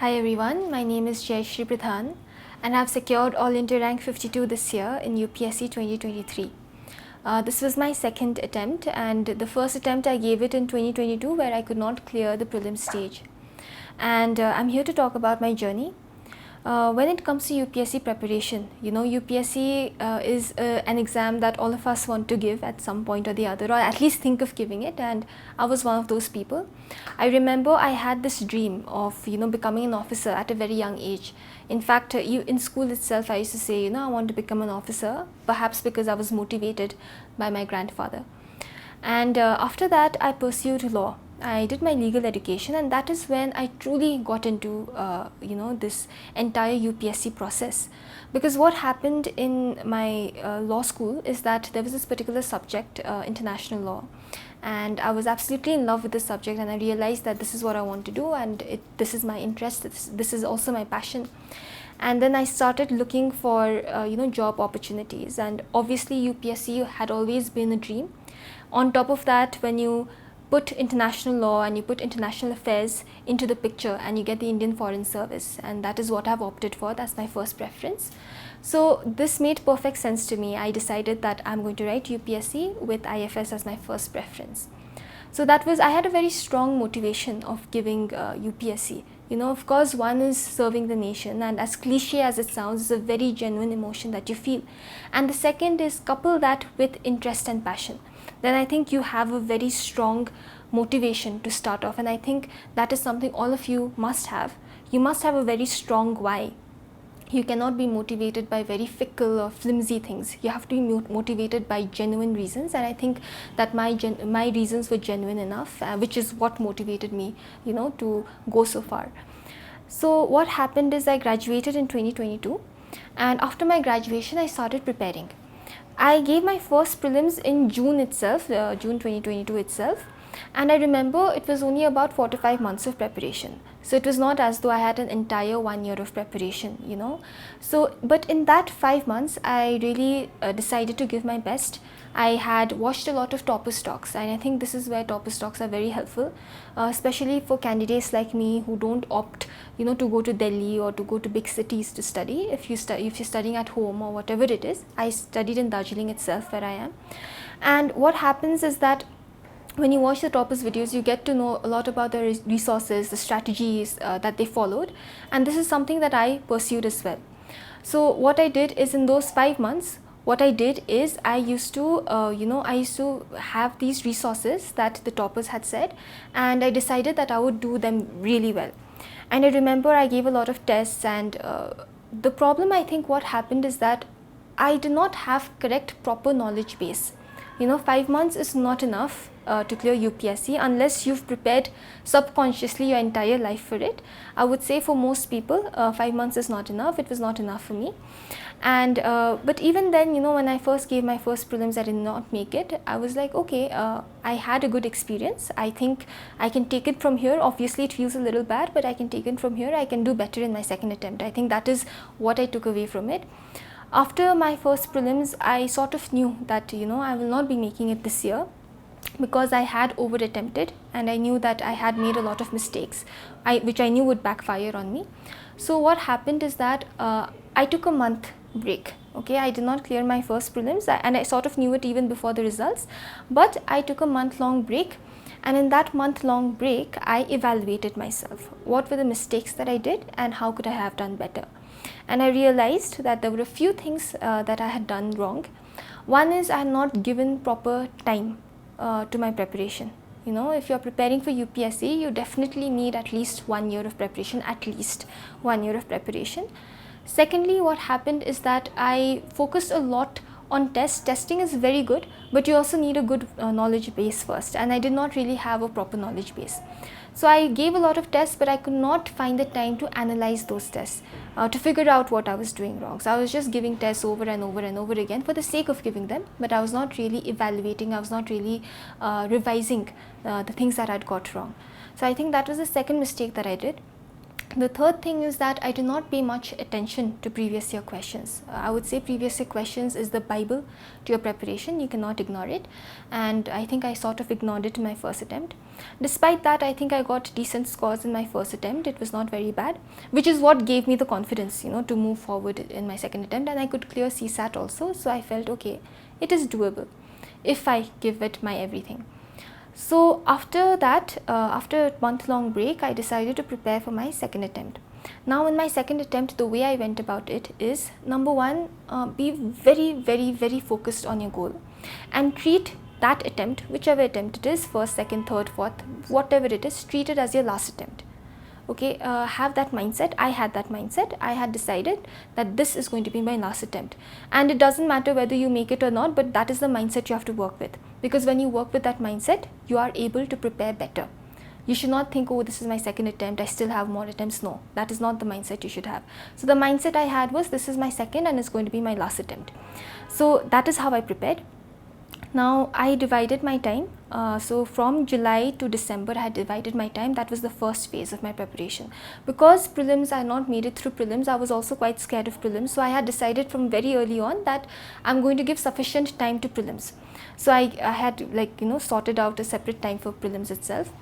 Hi everyone, my name is Jayasree Pradhan and I have secured All India Rank 52 this year in UPSC 2023. This was my second attempt, and the first attempt I gave it in 2022 where I could not clear the prelims stage. And I'm here to talk about my journey. When it comes to UPSC preparation, UPSC is an exam that all of us want to give at some point or the other, or at least think of giving it, and I was one of those people. I remember I had this dream of becoming an officer at a very young age. In fact, in school itself I used to say I want to become an officer, perhaps because I was motivated by my grandfather. And after that I pursued law. I did my legal education, and that is when I truly got into this entire UPSC process. Because what happened in my law school is that there was this particular subject, international law, and I was absolutely in love with this subject, and I realized that this is what I want to do, and this is my interest, this is also my passion. And then I started looking for job opportunities, and obviously UPSC had always been a dream. On top of that, when you put international law and you put international affairs into the picture, and you get the Indian Foreign Service, and that is what I've opted for. That's my first preference. So this made perfect sense to me. I decided that I'm going to write UPSC with IFS as my first preference. So I had a very strong motivation of giving UPSC. Of course, one is serving the nation, and as cliche as it sounds, it's a very genuine emotion that you feel. And the second is couple that with interest and passion. Then I think you have a very strong motivation to start off, and I think that is something all of you must have. You must have a very strong why. You cannot be motivated by very fickle or flimsy things. You have to be motivated by genuine reasons, and I think that my reasons were genuine enough, which is what motivated me to go so far. So what happened is I graduated in 2022, and after my graduation I started preparing. I gave my first prelims in June itself, June 2022 itself, and I remember it was only about 4 to 5 months of preparation. So it was not as though I had an entire 1 year of preparation, So, but in that 5 months, I really decided to give my best. I had watched a lot of topper stocks, and I think this is where topper stocks are very helpful, especially for candidates like me who don't opt, to go to Delhi or to go to big cities to study. If you're studying at home or whatever it is, I studied in Darjeeling itself, where I am. And what happens is that when you watch the toppers videos, you get to know a lot about the resources, the strategies that they followed, and this is something that I pursued as well. So what I did is, in those 5 months, what I did is I used to have these resources that the toppers had said, and I decided that I would do them really well. And I remember I gave a lot of tests, and the problem, I think what happened is that I did not have correct proper knowledge base. 5 months is not enough to clear UPSC unless you've prepared subconsciously your entire life for it. I would say for most people 5 months is not enough. It was not enough for me. And but even then, when I first gave my first prelims, I did not make it. I was like, okay, I had a good experience. I think I can take it from here. Obviously it feels a little bad, but I can take it from here. I can do better in my second attempt. I think that is what I took away from it. After my first prelims, I sort of knew that I will not be making it this year, because I had over attempted, and I knew that I had made a lot of mistakes, which I knew would backfire on me. So what happened is that I took a month break. Okay, I did not clear my first prelims, and I sort of knew it even before the results, but I took a month-long break. And in that month-long break, I evaluated myself. What were the mistakes that I did, and how could I have done better? And I realized that there were a few things that I had done wrong. One is I had not given proper time to my preparation. If you're preparing for UPSC, you definitely need at least 1 year of preparation, at least 1 year of preparation. Secondly, what happened is that I focused a lot on tests. Testing is very good, but you also need a good knowledge base first, and I did not really have a proper knowledge base. So I gave a lot of tests, but I could not find the time to analyze those tests, to figure out what I was doing wrong. So I was just giving tests over and over and over again for the sake of giving them, but I was not really evaluating, I was not really revising the things that I'd got wrong. So I think that was the second mistake that I did. The third thing is that I do not pay much attention to previous year questions. I would say previous year questions is the Bible to your preparation. You cannot ignore it, and I think I sort of ignored it in my first attempt. Despite that, I think I got decent scores in my first attempt. It was not very bad, which is what gave me the confidence, to move forward in my second attempt, and I could clear CSAT also. So I felt okay, it is doable if I give it my everything. So after that, after a month-long break, I decided to prepare for my second attempt. Now in my second attempt, the way I went about it is, number one, be very, very, very focused on your goal and treat that attempt, whichever attempt it is, first, second, third, fourth, whatever it is, treat it as your last attempt. Okay, have that mindset. I had that mindset. I had decided that this is going to be my last attempt, and it doesn't matter whether you make it or not, but that is the mindset you have to work with, because when you work with that mindset, you are able to prepare better. You should not think, oh, this is my second attempt, I still have more attempts. No, that is not the mindset you should have. So the mindset I had was, this is my second and it's going to be my last attempt. So that is how I prepared. Now I divided my time, so from July to December I had divided my time. That was the first phase of my preparation. Because prelims, I had not made it through prelims, I was also quite scared of prelims. So I had decided from very early on that I'm going to give sufficient time to prelims. So I had sorted out a separate time for prelims itself.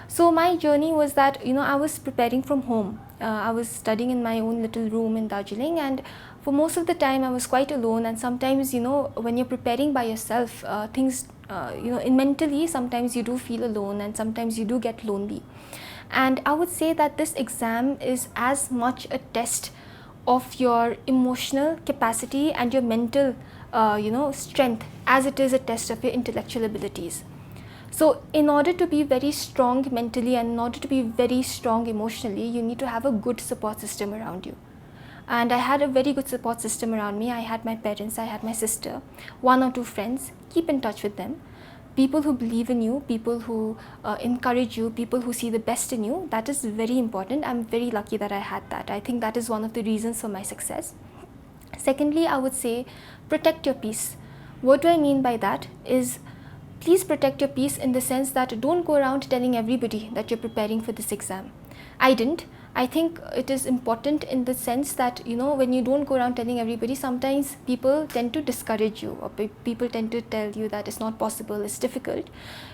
So my journey was that, I was preparing from home. I was studying in my own little room in Darjeeling, and for most of the time I was quite alone. And sometimes, when you're preparing by yourself, things, mentally, sometimes you do feel alone and sometimes you do get lonely. And I would say that this exam is as much a test of your emotional capacity and your mental, strength, as it is a test of your intellectual abilities. So in order to be very strong mentally and in order to be very strong emotionally, you need to have a good support system around you. And I had a very good support system around me. I had my parents, I had my sister, one or two friends. Keep in touch with them. People who believe in you, people who encourage you, people who see the best in you. That is very important. I'm very lucky that I had that. I think that is one of the reasons for my success. Secondly, I would say protect your peace. What do I mean by that is, please protect your peace in the sense that don't go around telling everybody that you're preparing for this exam. I didn't. I think it is important in the sense that, when you don't go around telling everybody, sometimes people tend to discourage you, or people tend to tell you that it's not possible, it's difficult.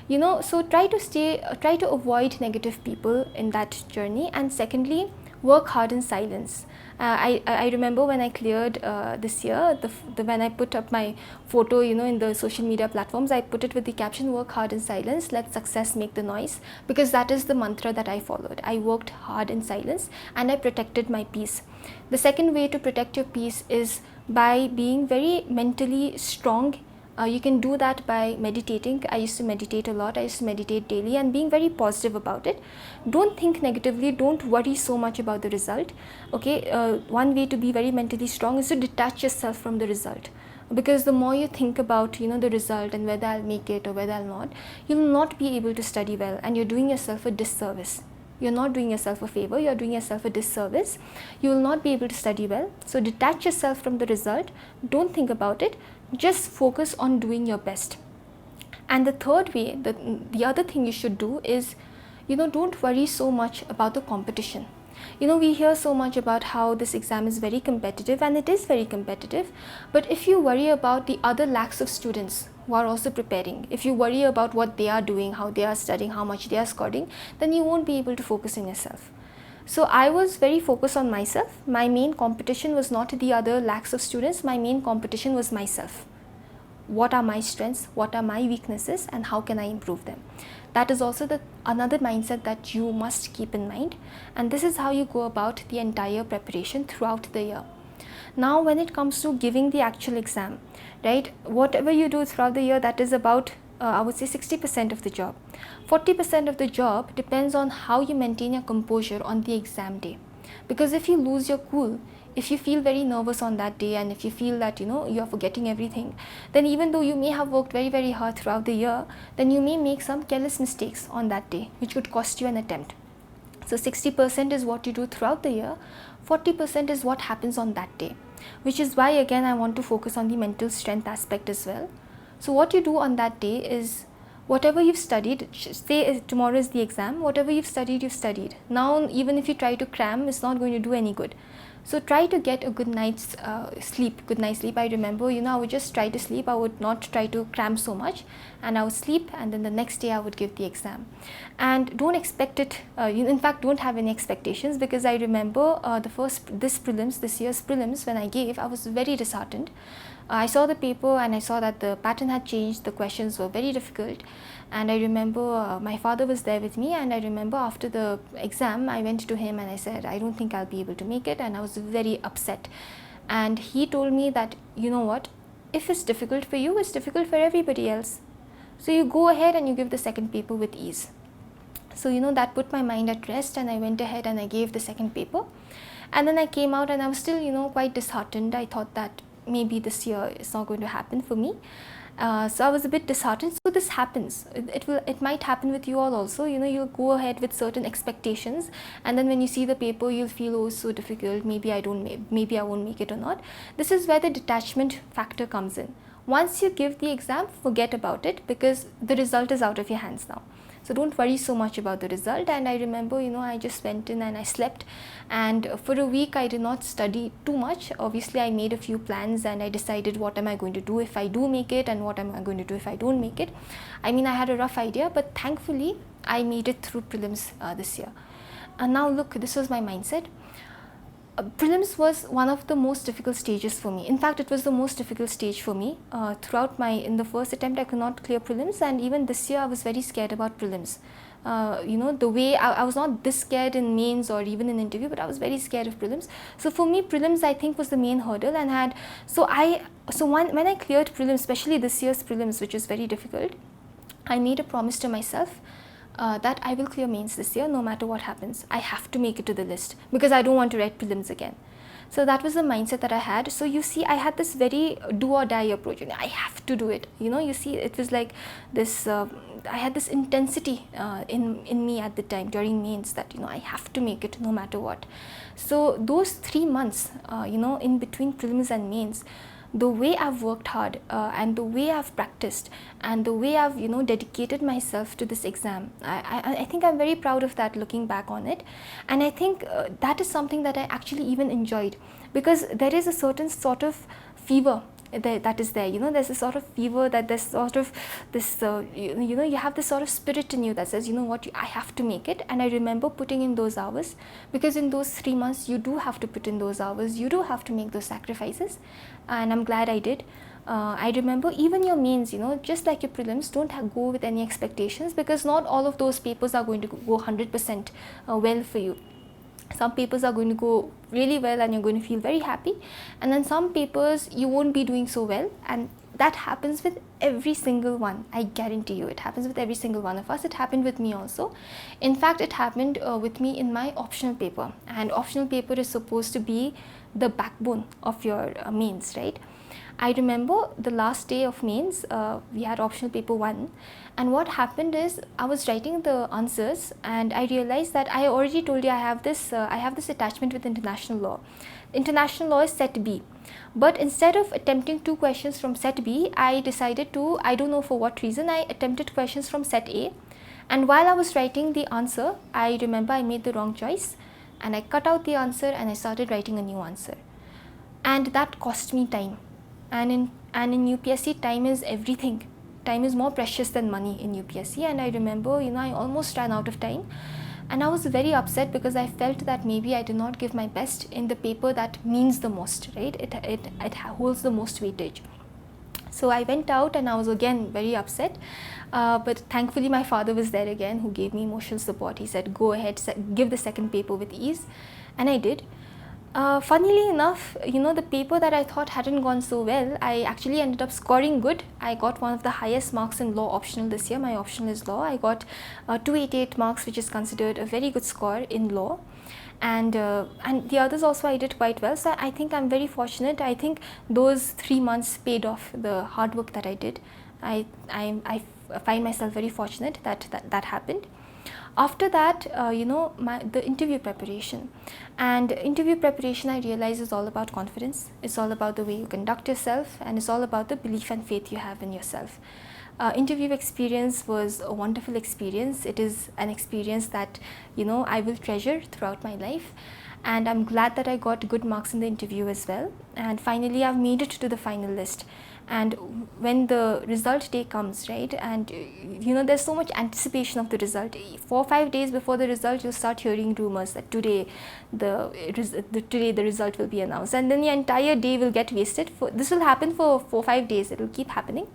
So try to avoid negative people in that journey. And secondly, work hard in silence. I remember when I cleared this year, when I put up my photo, in the social media platforms, I put it with the caption, work hard in silence, let success make the noise, because that is the mantra that I followed. I worked hard in silence and I protected my peace. The second way to protect your peace is by being very mentally strong. You can do that by meditating. I used to meditate a lot. I used to meditate daily, and being very positive about it. Don't think negatively. Don't worry so much about the result. Okay, one way to be very mentally strong is to detach yourself from the result. Because the more you think about, the result and whether I'll make it or whether I'll not, you'll not be able to study well, and you're doing yourself a disservice. You're not doing yourself a favor, you're doing yourself a disservice. You will not be able to study well. So detach yourself from the result. Don't think about it. Just focus on doing your best. And the third way, the other thing you should do is, don't worry so much about the competition. We hear so much about how this exam is very competitive, and it is very competitive. But if you worry about the other lakhs of students who are also preparing, if you worry about what they are doing, how they are studying, how much they are scoring, then you won't be able to focus on yourself. So I was very focused on myself. My main competition was not the other lakhs of students. My main competition was myself. What are my strengths? What are my weaknesses? And how can I improve them? That is also another mindset that you must keep in mind. And this is how you go about the entire preparation throughout the year. Now, when it comes to giving the actual exam, right, whatever you do throughout the year, that is about I would say 60% of the job. 40% of the job depends on how you maintain your composure on the exam day. Because if you lose your cool, if you feel very nervous on that day, and if you feel that you are forgetting everything, then even though you may have worked very, very hard throughout the year, then you may make some careless mistakes on that day, which could cost you an attempt. So 60% is what you do throughout the year, 40% is what happens on that day, which is why again I want to focus on the mental strength aspect as well. So what you do on that day is, whatever you've studied, say tomorrow is the exam, whatever you've studied. Now even if you try to cram, it's not going to do any good. So try to get a good night's sleep. I remember, I would just try to sleep. I would not try to cram so much, and I would sleep, and then the next day I would give the exam. And don't expect it, in fact don't have any expectations, because I remember this year's prelims, when I gave, I was very disheartened. I saw the paper and I saw that the pattern had changed, the questions were very difficult, and I remember my father was there with me, and I remember after the exam I went to him and I said, I don't think I'll be able to make it, and I was very upset. And he told me that, you know what, if it's difficult for you, it's difficult for everybody else. So you go ahead and you give the second paper with ease. So that put my mind at rest, and I went ahead and I gave the second paper. And then I came out and I was still quite disheartened. I thought that maybe this year it's not going to happen for me. So I was a bit disheartened. So this happens. It might happen with you all also. You'll go ahead with certain expectations, and then when you see the paper, you'll feel, oh, it's so difficult. Maybe I won't make it or not. This is where the detachment factor comes in. Once you give the exam, forget about it, because the result is out of your hands now. So don't worry so much about the result. And I remember, I just went in and I slept, and for a week I did not study too much. Obviously I made a few plans, and I decided what am I going to do if I do make it, and what am I going to do if I don't make it. I had a rough idea, but thankfully I made it through prelims this year. And now look, this was my mindset. Prelims was one of the most difficult stages for me. In fact, it was the most difficult stage for me. In the first attempt I could not clear prelims, and even this year I was very scared about prelims. The way I was not this scared in mains or even in interview, but I was very scared of prelims. So for me, prelims I think was the main hurdle, and when I cleared prelims, especially this year's prelims, which is very difficult, I made a promise to myself that I will clear mains this year no matter what happens. I have to make it to the list, because I don't want to write prelims again. So that was the mindset that I had. So you see, I had this very do or die approach. I have to do it. You see, it was like this, I had this intensity in me at the time during mains that, I have to make it no matter what. So those 3 months, in between prelims and mains, the way I've worked hard and the way I've practiced and the way I've dedicated myself to this exam, I think I'm very proud of that looking back on it. And I think that is something that I actually even enjoyed, because there is a certain sort of fever that is there. There's a sort of fever, that there's sort of this you have this sort of spirit in you that says, I have to make it. And I remember putting in those hours, because in those 3 months you do have to put in those hours, you do have to make those sacrifices, and I'm glad I did. I remember even your mains, just like your prelims, don't go with any expectations, because not all of those papers are going to go 100% well for you. Some papers are going to go really well and you're going to feel very happy, and then some papers you won't be doing so well, and that happens with every single one. I guarantee you, it happens with every single one of us. It happened with me also. In fact, it happened with me in my optional paper, and optional paper is supposed to be the backbone of your mains, right? I remember the last day of mains, we had optional paper 1, and what happened is I was writing the answers, and I realized that I already told you I have this attachment with international law. International law is set B, but instead of attempting 2 questions from set B, I decided to, I don't know for what reason, I attempted questions from set A, and while I was writing the answer, I remember I made the wrong choice, and I cut out the answer and I started writing a new answer, and that cost me time. And in UPSC, time is everything. Time is more precious than money in UPSC, and I remember, I almost ran out of time, and I was very upset because I felt that maybe I did not give my best in the paper that means the most, right? It holds the most weightage. So I went out and I was again very upset, but thankfully my father was there again, who gave me emotional support. He said, go ahead, give the second paper with ease, and I did. Funnily enough, the paper that I thought hadn't gone so well, I actually ended up scoring good. I got one of the highest marks in law optional this year. My optional is law. I got 288 marks, which is considered a very good score in law. And the others also I did quite well. So I think I'm very fortunate. I think those 3 months paid off the hard work that I did. I find myself very fortunate that happened. After that, the interview preparation. And interview preparation, I realize, is all about confidence. It's all about the way you conduct yourself, and it's all about the belief and faith you have in yourself. Interview experience was a wonderful experience. It is an experience that I will treasure throughout my life, and I'm glad that I got good marks in the interview as well. And finally I've made it to the final list. And when the result day comes, right, and there's so much anticipation of the result. 4 or 5 days before the result, you'll start hearing rumors that today the result will be announced, and then the entire day will get wasted. This will happen for 4 or 5 days. It will keep happening.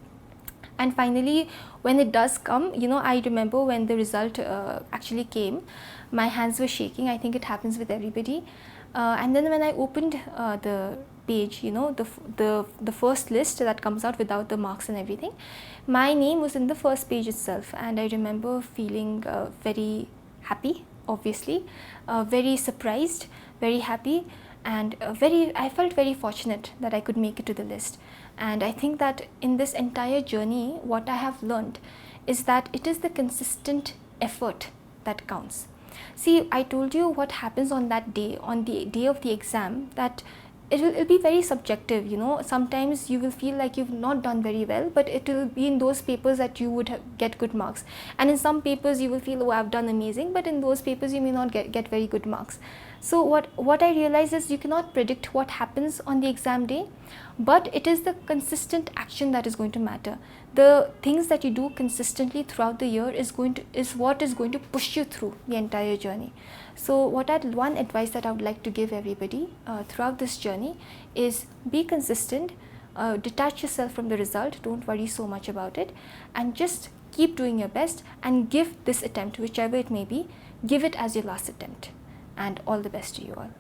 And finally, when it does come, I remember when the result actually came, my hands were shaking. I think it happens with everybody. And then when I opened the page, the first list that comes out without the marks and everything, my name was in the first page itself. And I remember feeling very happy, obviously, very surprised, very happy, and I felt very fortunate that I could make it to the list. And I think that in this entire journey, what I have learned is that it is the consistent effort that counts. See, I told you what happens on that day, on the day of the exam, that it'll be very subjective. Sometimes you will feel like you've not done very well, but it will be in those papers that you would get good marks. And in some papers you will feel, oh, I've done amazing, but in those papers you may not get very good marks. So what I realized is you cannot predict what happens on the exam day, but it is the consistent action that is going to matter. The things that you do consistently throughout the year is what is going to push you through the entire journey. So one advice that I would like to give everybody throughout this journey is be consistent, detach yourself from the result, don't worry so much about it, and just keep doing your best and give this attempt, whichever it may be, give it as your last attempt. And all the best to you all.